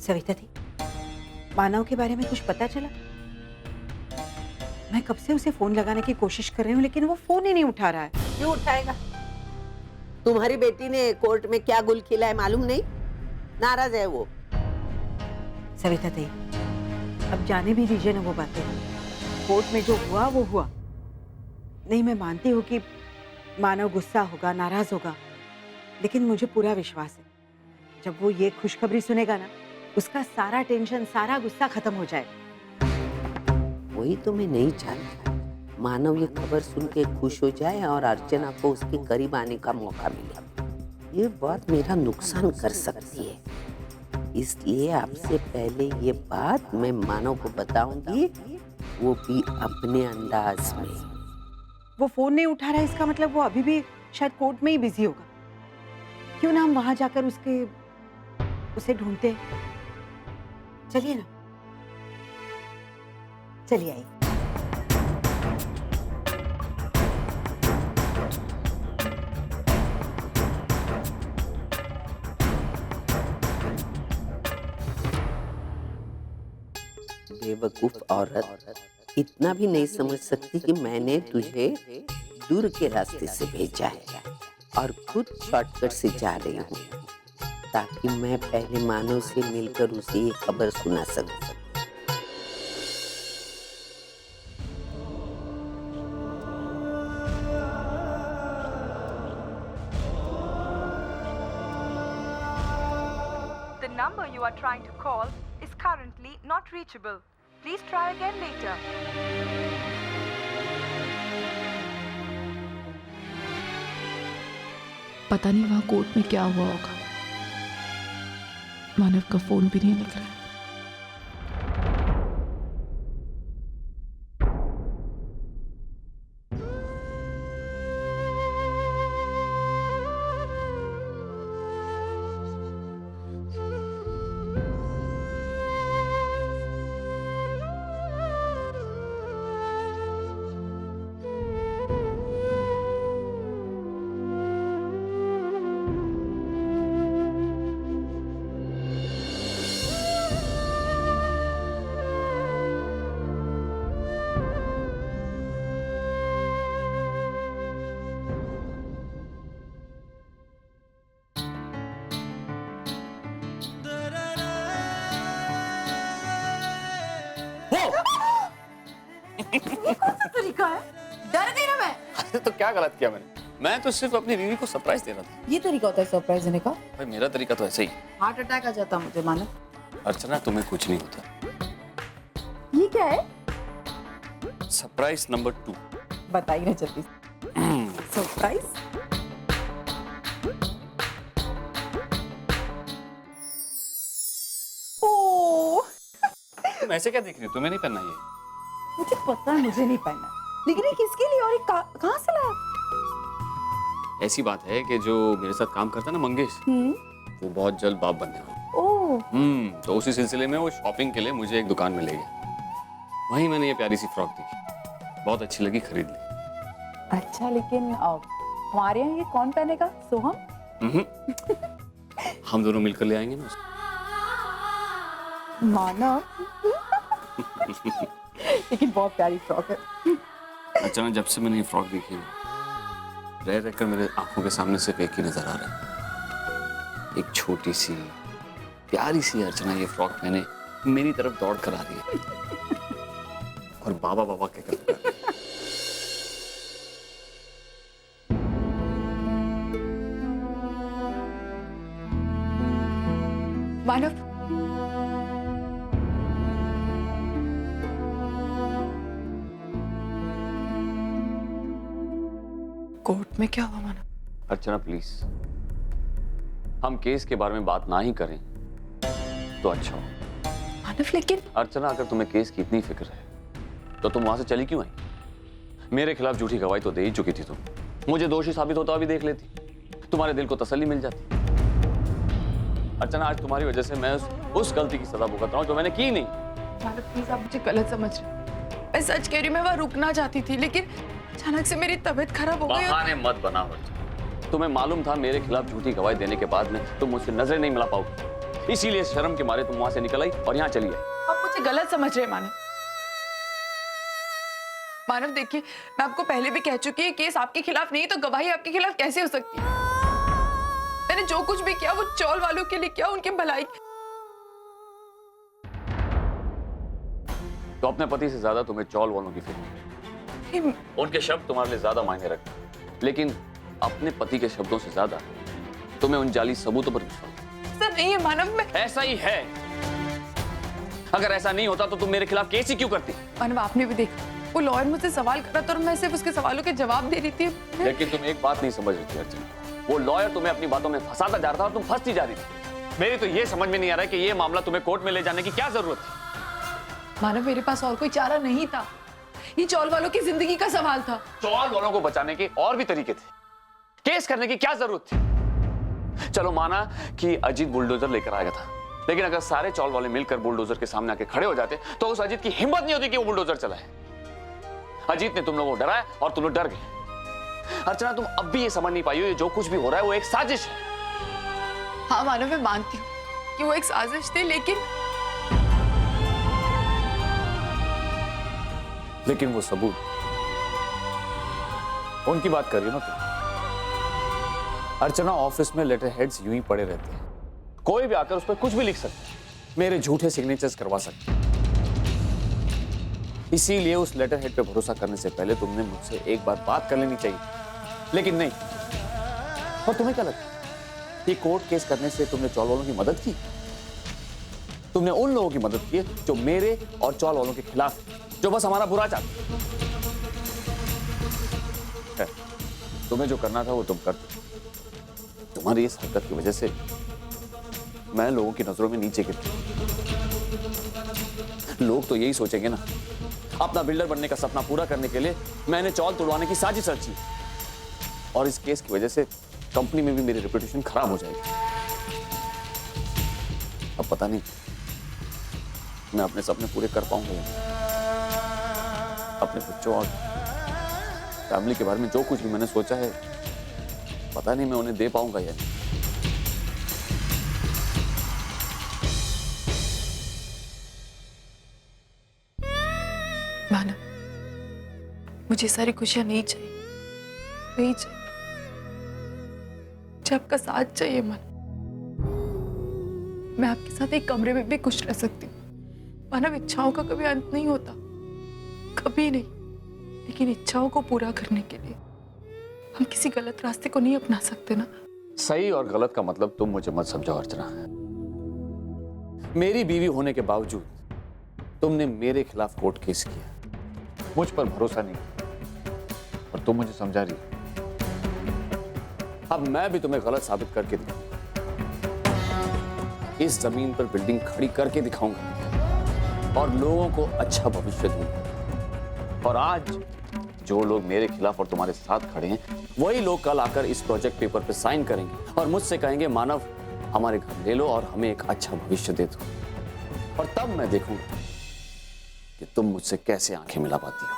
सविता थी, मानव के बारे में कुछ पता चला? मैं कब से उसे फोन लगाने की कोशिश कर रही हूँ लेकिन वो फोन ही नहीं उठा रहा है। क्यों उठाएगा? तुम्हारी बेटी ने कोर्ट में क्या गुल खिला है मालूम नहीं? नाराज है वो। सविता थी, अब जाने भी दीजिए ना वो बातें। कोर्ट में जो हुआ वो हुआ। नहीं, मैं मानती हूँ कि मानव गुस्सा होगा, नाराज होगा, लेकिन मुझे पूरा विश्वास है जब वो ये खुशखबरी सुनेगा ना, उसका सारा टेंशन, सारा गुस्सा खत्म हो जाएगा। वही तो मैं नहीं चाहता। मानव ये खबर सुन के खुश हो जाए और अर्चना को उसके करीब आने का मौका मिले। ये बात मेरा नुकसान कर सकती है, इसलिए आपसे पहले ये बात मैं मानव को बताऊंगी, वो भी अपने अंदाज में। वो फोन नहीं उठा रहा है, इसका मतलब वो अभी भी शायद कोर्ट में ही बिजी होगा। क्यों ना हम वहां जाकर उसे ढूंढते हैं? चलिए ना, चलिए आइए। बेवकूफ औरत इतना भी नहीं समझ सकती कि मैंने तुझे दूर के रास्ते से भेजा है और खुद शॉर्टकट से जा रही हूँ, ताकि मैं पहले मानव से मिलकर उसे ये खबर सुना सकूं। The number you are trying to call is currently not reachable. Please try again later. पता नहीं वहां कोर्ट में क्या हुआ होगा। मानव का फोन भी नहीं लग रहा है। तरीका है? डर गई ना मैं। अरे तो क्या गलत किया मैंने? मैं तो सिर्फ अपनी बीवी को सरप्राइज दे रहा था। ये तरीका होता है सरप्राइज देने का? भाई मेरा तरीका तो ऐसे ही। हार्ट अटैक आ जाता मुझे मानो। अर्चना तुम्हें कुछ नहीं होता। ये क्या है? Surprise number 2। बताइए ना जल्दी। सरप्राइज? ओह, तुम ऐसे क्या देख रही हो? तुम्हें नहीं पहनना ये। मुझे पता है मुझे नहीं पहनना, लेकिन ये किसके लिए और ये कहाँ से लाया? ऐसी बात है कि जो मेरे साथ काम करता है ना मंगेश, वो बहुत जल्द बाप बनने वाला। ओह, तो उसी सिलसिले में वो शॉपिंग के लिए मुझे एक दुकान में ले गया। वहीं मैंने ये प्यारी सी फ्रॉक देखी, बहुत अच्छी लगी, खरीद ली। अच्छा, लेकिन हमारे यहाँ ये कौन पहनेगा? सोहम? हम दोनों मिलकर ले आएंगे ना। मानव। लेकिन बहुत प्यारी फ्रॉक है। अचानक जब से मैंने ये फ्रॉक देखी ना, रह रहकर मेरे आंखों के सामने सिर्फ एक ही नजर आ रहा है। एक छोटी सी प्यारी सी अर्चना ये फ्रॉक पहने मेरी तरफ दौड़ कर आ रही है और बाबा बाबा के कर। मानव, कोर्ट में क्या हुआ मानव? अर्चना प्लीज, हम केस के बारे में बात ना ही करें तो अच्छा हो। मानव, लेकिन अर्चना, अगर तुम्हें केस की इतनी फिक्र है तो तुम वहां से चली क्यों आई? मेरे खिलाफ झूठी गवाही तो दे ही चुकी थी तुम। मुझे दोषी साबित होता भी देख लेती, तुम्हारे दिल को तसल्ली मिल जाती। अर्चना, आज तुम्हारी वजह से मैं उस गलती की सजा भुगत रहा हूं जो मैंने की नहीं। मानव प्लीज, आप मुझे गलत समझ रहे हैं। मैं सच कह रही हूँ, मैं वहां रुकना चाहती थी, लेकिन अचानक से मेरी तबीयत खराब हो गई। बहाने मत बनाओ। तुम्हें मालूम था मेरे खिलाफ झूठी गवाही देने के बाद में तुम मुझसे नजरें नहीं मिला पाओगे, इसीलिए शर्म के मारे तुम वहां से निकल आई और यहाँ चली आई। आप मुझे गलत समझ रहे हैं मानव। मानव देखिए, मैं आपको पहले भी कह चुकी है, केस आपके खिलाफ नहीं तो गवाही आपके खिलाफ कैसे हो सकती है? मैंने जो कुछ भी किया वो चौल वालों के लिए किया, उनकी भलाई। तो अपने पति से ज्यादा तुम्हें चौल वालों की फिक्र है। उनके शब्द तुम्हारे लिए ज्यादा मायने रखते हैं, लेकिन अपने पति के शब्दों से ज्यादा तुम्हें उन जाली सबूतों पर विश्वास। ऐसा नहीं है मानव, मैं ऐसा ही है। अगर ऐसा नहीं होता तो तुम मेरे खिलाफ केस ही क्यों करती? मानव आपने भी देखा, वो लॉयर मुझसे सवाल कर रहा था और मैं सिर्फ उसके सवालों के जवाब दे रही थी। लेकिन तुम एक बात नहीं समझ रही थी अर्चना, वो लॉयर तुम्हें अपनी बातों में फंसाता जा रहा था और तुम फंसती जा रही थी। मेरी तो ये समझ में नहीं आ रहा है कि ये मामला तुम्हें कोर्ट में ले जाने की क्या जरूरत थी। मानव मेरे पास और कोई चारा नहीं था, ये चौल वालों की जिंदगी का सवाल था। चौल वालों को बचाने के और भी तरीके थे, केस करने की क्या जरूरत थी? चलो माना कि अजीत बुलडोजर लेकर आया था, लेकिन अगर सारे चौल वाले मिलकर बुलडोजर के सामने आके खड़े हो जाते तो उस अजीत की हिम्मत नहीं होती कि वो बुलडोजर चलाए। अजीत ने तुम लोगों को डराया और तुम लोग डर गए। अर्चना तुम अब भी ये समझ नहीं पाई हो, ये जो कुछ भी हो रहा है वो एक साजिश है। हाँ मानव, मैं मानती हूँ कि वो एक साजिश थी, लेकिन वो सबूत, उनकी बात कर रही हो ना तुम? अर्चना ऑफिस में लेटर हेड्स यूं ही पड़े रहते हैं, कोई भी आकर उस पर कुछ भी लिख सकता है, मेरे झूठे सिग्नेचर्स करवा सकता है। इसीलिए उस लेटर हेड पे भरोसा करने से पहले तुमने मुझसे एक बार बात कर लेनी चाहिए, लेकिन नहीं। और तुम्हें क्या लगता है कि कोर्ट केस करने से तुमने चौल वालों की मदद की? तुमने उन लोगों की मदद की जो मेरे और चौल वालों के खिलाफ, जो बस हमारा बुरा चाहते हैं। तुम्हें जो करना था वो तुम कर दो। तुम्हारी इस हरकत की वजह से मैं लोगों की नजरों में नीचे गिर गया। लोग तो यही सोचेंगे ना, अपना बिल्डर बनने का सपना पूरा करने के लिए मैंने चौल तुड़वाने की साजिश रची, और इस केस की वजह से कंपनी में भी मेरी रेपुटेशन खराब हो जाएगी। अब पता नहीं मैं अपने सपने पूरे कर पाऊंगा या नहीं। अपने बच्चों और फैमिली के बारे में जो कुछ भी मैंने सोचा है, पता नहीं मैं उन्हें दे पाऊंगा या नहीं। मानव, मुझे सारी खुशियां नहीं चाहिए, नहीं चाहिए। मुझे आपका साथ चाहिए मानव। मैं आपके साथ एक कमरे में भी खुश रह सकती हूँ। मानव, इच्छाओं का कभी अंत नहीं होता, कभी नहीं, लेकिन इच्छाओं को पूरा करने के लिए हम किसी गलत रास्ते को नहीं अपना सकते ना। सही और गलत का मतलब तुम मुझे मत समझाओ अर्चना। मेरी बीवी होने के बावजूद तुमने मेरे खिलाफ कोर्ट केस किया, मुझ पर भरोसा नहीं किया, और तुम मुझे समझा रही हो। अब मैं भी तुम्हें गलत साबित करके दिखाऊंगा। इस जमीन पर बिल्डिंग खड़ी करके दिखाऊंगा और लोगों को अच्छा भविष्य दूंगा। और आज जो लोग मेरे खिलाफ और तुम्हारे साथ खड़े हैं, वही लोग कल आकर इस प्रोजेक्ट पेपर पे साइन करेंगे और मुझसे कहेंगे, मानव हमारे घर ले लो और हमें एक अच्छा भविष्य दे दो। और तब मैं देखूंगा कि तुम मुझसे कैसे आंखें मिला पाती हो।